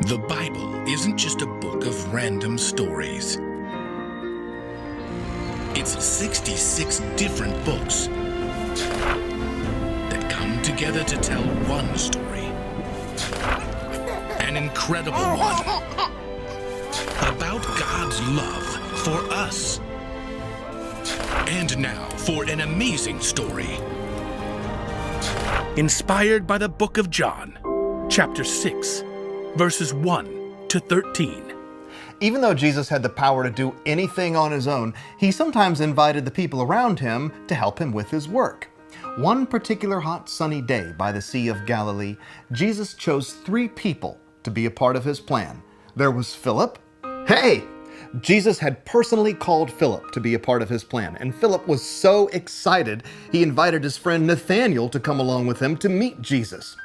The Bible isn't just a book of random stories. It's 66 different books that come together to tell one story. An incredible one. About God's love for us. And now for an amazing story. Inspired by the book of John, chapter 6, verses 1 to 13. Even though Jesus had the power to do anything on his own, he sometimes invited the people around him to help him with his work. One particular hot sunny day by the Sea of Galilee, Jesus chose 3 people to be a part of his plan. There was Philip. Hey! Jesus had personally called Philip to be a part of his plan, and Philip was so excited, he invited his friend Nathanael to come along with him to meet Jesus.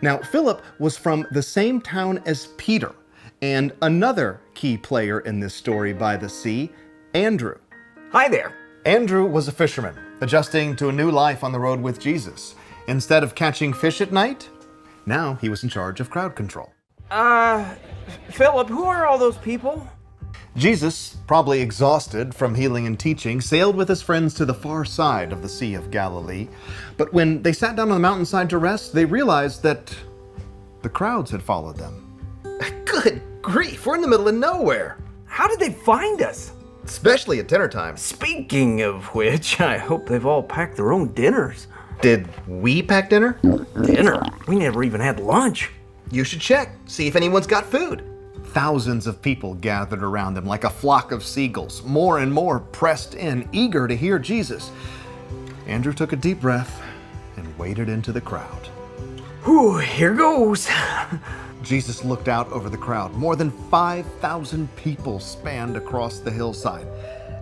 Now, Philip was from the same town as Peter, and another key player in this story by the sea, Andrew. Hi there. Andrew was a fisherman, adjusting to a new life on the road with Jesus. Instead of catching fish at night, now he was in charge of crowd control. Philip, who are all those people? Jesus, probably exhausted from healing and teaching, sailed with his friends to the far side of the Sea of Galilee. But when they sat down on the mountainside to rest, they realized that the crowds had followed them. Good grief, we're in the middle of nowhere. How did they find us? Especially at dinner time. Speaking of which, I hope they've all packed their own dinners. Did we pack dinner? Dinner? We never even had lunch. You should check, see if anyone's got food. Thousands of people gathered around them like a flock of seagulls, more and more pressed in, eager to hear Jesus. Andrew took a deep breath and waded into the crowd. Whew, here goes. Jesus looked out over the crowd. More than 5,000 people spanned across the hillside.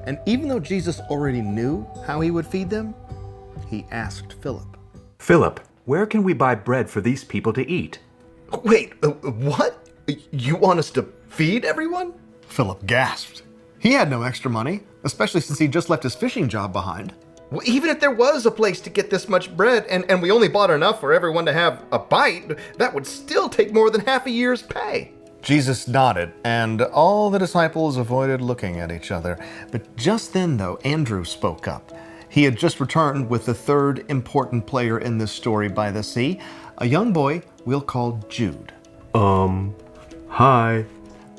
And even though Jesus already knew how he would feed them, he asked Philip. Philip, where can we buy bread for these people to eat? Wait, what? You want us to feed everyone? Philip gasped. He had no extra money, especially since he just left his fishing job behind. Well, even if there was a place to get this much bread and we only bought enough for everyone to have a bite, that would still take more than half a year's pay. Jesus nodded, and all the disciples avoided looking at each other. But just then, though, Andrew spoke up. He had just returned with the third important player in this story by the sea, a young boy we'll call Jude. Hi.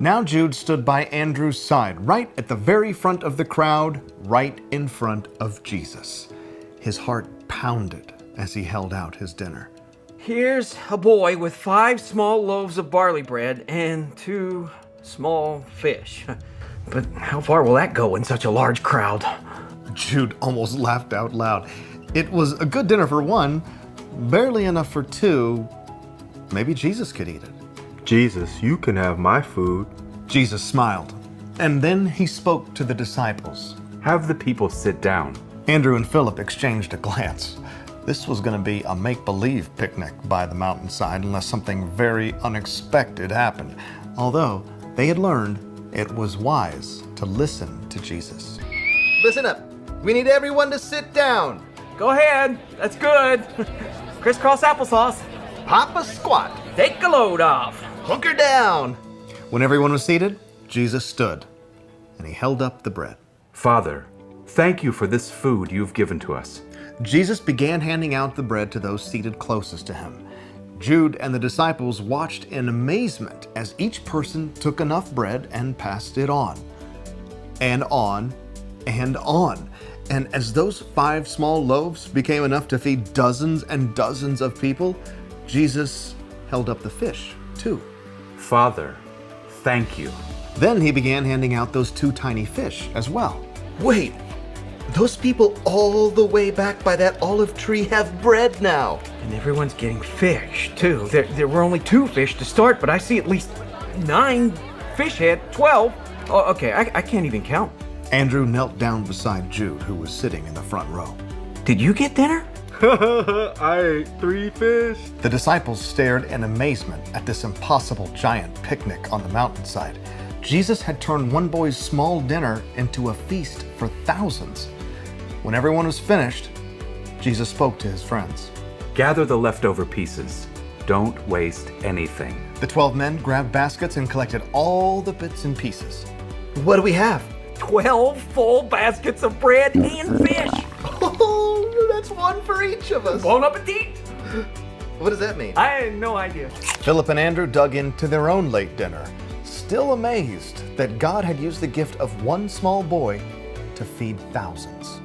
Now Jude stood by Andrew's side, right at the very front of the crowd, right in front of Jesus. His heart pounded as he held out his dinner. Here's a boy with 5 small loaves of barley bread and 2 small fish. But how far will that go in such a large crowd? Jude almost laughed out loud. It was a good dinner for one, barely enough for 2. Maybe Jesus could eat it. Jesus, you can have my food. Jesus smiled, and then he spoke to the disciples. Have the people sit down. Andrew and Philip exchanged a glance. This was going to be a make-believe picnic by the mountainside unless something very unexpected happened. Although they had learned it was wise to listen to Jesus. Listen up. We need everyone to sit down. Go ahead, that's good. Crisscross applesauce. Hop a squat. Take a load off. Hunker down. When everyone was seated, Jesus stood, and he held up the bread. Father, thank you for this food you've given to us. Jesus began handing out the bread to those seated closest to him. Jude and the disciples watched in amazement as each person took enough bread and passed it on. And on, and on. And as those 5 small loaves became enough to feed dozens and dozens of people, Jesus held up the fish, too. Father, thank you. Then he began handing out those 2 tiny fish as well. Wait, those people all the way back by that olive tree have bread now. And everyone's getting fish, too. There were only 2 fish to start, but I see at least 9 fish head, 12. Oh, okay, I can't even count. Andrew knelt down beside Jude, who was sitting in the front row. Did you get dinner? I ate 3 fish. The disciples stared in amazement at this impossible giant picnic on the mountainside. Jesus had turned one boy's small dinner into a feast for thousands. When everyone was finished, Jesus spoke to his friends. Gather the leftover pieces. Don't waste anything. The 12 men grabbed baskets and collected all the bits and pieces. What do we have? 12 full baskets of bread and fish. Oh, that's one for each of us. Bon appetit. What does that mean? I had no idea. Philip and Andrew dug into their own late dinner, still amazed that God had used the gift of one small boy to feed thousands.